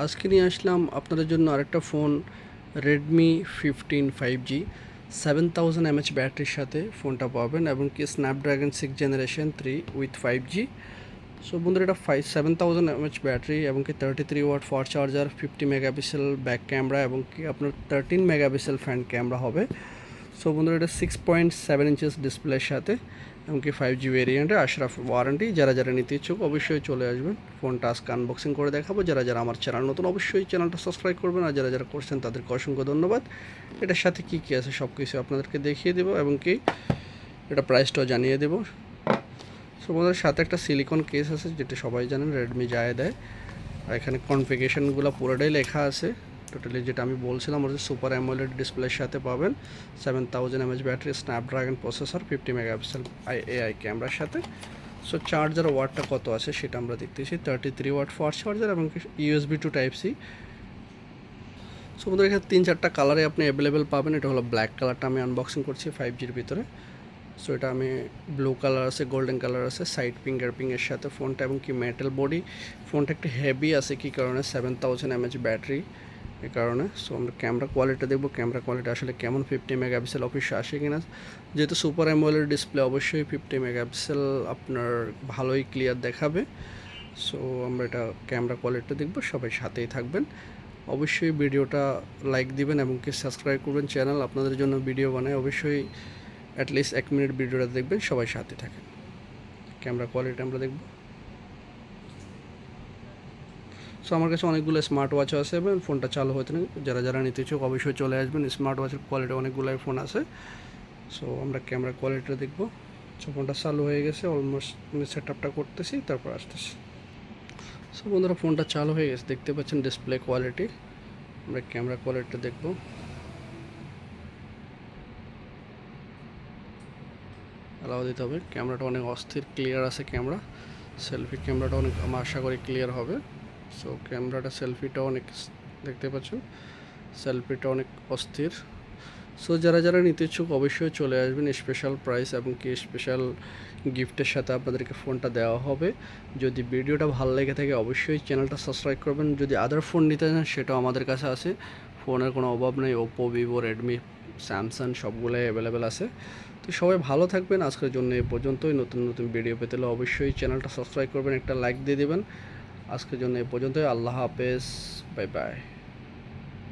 আজকে নিয়ে আসলাম আপনাদের জন্য আরেকটা ফোন রেডমি 15 5G 7000 mAh ব্যাটারির সাথে ফোনটা পাবেন এবং কি Snapdragon 6 generation 3 with 5G। So বন্ধুরা এটা 7000 mAh ব্যাটারি এবং কি 33 watt fast charger, 50 megapixel back camera এবং কি আপনার 13 মেগাপিক্সেল ফ্রন্ট ক্যামেরা হবে। সো বন্ধুরা এটা 6.7 ইঞ্চেস ডিসপ্লের সাথে এমনকি 5G ভেরিয়েন্টে আশরাফ ওয়ারেন্টি। যারা যারা নিতে ইচ্ছুক অবশ্যই চলে আসবেন, ফোনটা আজকে আনবক্সিং করে দেখাবো। যারা যারা আমার চ্যানেল নতুন অবশ্যই চ্যানেলটা সাবস্ক্রাইব করবেন, আর যারা যারা করছেন তাদেরকে অসংখ্য ধন্যবাদ। এটার সাথে কী কী আছে সব কিছু আপনাদেরকে দেখিয়ে দেবো এবং কি এটা প্রাইসটাও জানিয়ে দেবো। সো বন্ধুদের সাথে একটা সিলিকন কেস আছে, যেটা সবাই জানেন রেডমি যায় দেয়। আর এখানে কনফিগারেশনগুলো পুরোটাই লেখা আছে। টোটালি যেটা আমি বলছিলাম ওটা সুপার অ্যামোলেড ডিসপ্লের সাথে পাবেন, 7000 mAh battery, Snapdragon processor, 50 megapixel AI ক্যামেরার সাথে। সো চার্জার ওয়াটটা কত আছে সেটা আমরা দেখতেছি, 33 ওয়াট ফাস্ট চার্জার এবং USB to type C. So আমাদের এখানে 3-4টা কালারে আপনি অ্যাভেলেবেল পাবেন। এটা হলো ব্ল্যাক কালারটা আমি আনবক্সিং করছি 5Gর ভিতরে। সো এটা আমি ব্লু কালার আছে, গোল্ডেন কালার আছে, সাইড ফিঙ্গারপ্রিন্টের সাথে ফোনটা এবং কি মেটাল বডি। ফোনটা একটু হেভি আছে, কী কারণে 7000 mAh ব্যাটারি, এই কারণে। সো আমরা ক্যামেরা কোয়ালিটি দেখবো, ক্যামেরা কোয়ালিটি আসলে কেমন, 50 মেগাপিক্সেল অফিসে আসে কিনা। যেহেতু সুপার অ্যামোলেড ডিসপ্লে অবশ্যই 50 মেগাপিক্সেল আপনার ভালোই ক্লিয়ার দেখাবে। সো আমরা এটা ক্যামেরা কোয়ালিটি দেখবো, সবাই সাথেই থাকবেন। অবশ্যই ভিডিওটা লাইক দিবেন এবং কি সাবস্ক্রাইব করবেন চ্যানেল, আপনাদের জন্য ভিডিও বানায়। অবশ্যই অ্যাটলিস্ট 1 মিনিট ভিডিওটা দেখবেন, সবাই সাথে থাকেন। ক্যামেরা কোয়ালিটি আমরা দেখব। সো আমার কাছে অনেকগুলো স্মার্ট ওয়াচও আছে এবং ফোনটা চালু হতে না। যারা যারা নিতে ইচ্ছুক অবশ্যই চলে আসবেন। স্মার্ট ওয়াচের কোয়ালিটি অনেকগুলোই ফোন আছে। সো আমরা ক্যামেরা কোয়ালিটিটা দেখব। সো ফোনটা চালু হয়ে গেছে, অলমোস্ট সেট আপটা করতেছি, তারপর আসতেছি। সো বন্ধুরা ফোনটা চালু হয়ে গেছে, দেখতে পাচ্ছেন ডিসপ্লে কোয়ালিটি। আমরা ক্যামেরা কোয়ালিটিটা দেখব। অ্যালাউ দিতে হবে। ক্যামেরাটা অনেক অস্থির ক্লিয়ার আছে ক্যামেরা। সেলফি ক্যামেরাটা অনেক, আমি আশা করি ক্লিয়ার হবে। সো ক্যামেরাটা সেলফিটা অনেক, দেখতে পাচ্ছেন সেলফিটা অনেক অস্থির। সো যারা যারা নিতে ইচ্ছুক অবশ্যই চলে আসবেন। স্পেশাল প্রাইস এবং কি স্পেশাল গিফটের সাথে আপনাদেরকে ফোনটা দেওয়া হবে। যদি ভিডিওটা ভালো লেগে থাকে অবশ্যই চ্যানেলটা সাবস্ক্রাইব করবেন। যদি আদার ফোন নিতে চান সেটাও আমাদের কাছে আছে, ফোনের কোনো অভাব নেই। ওপো, ভিভো, রেডমি, স্যামসাং সবগুলোই অ্যাভেলেবেল আছে। তো সবাই ভালো থাকবেন। আজকের জন্য এ পর্যন্তই। নতুন নতুন ভিডিও পেতে হলে অবশ্যই চ্যানেলটা সাবস্ক্রাইব করবেন, একটা লাইক দিয়ে দেবেন। আজকের জন্য এ পর্যন্তই। আল্লাহ হাফেজ, বাই বাই।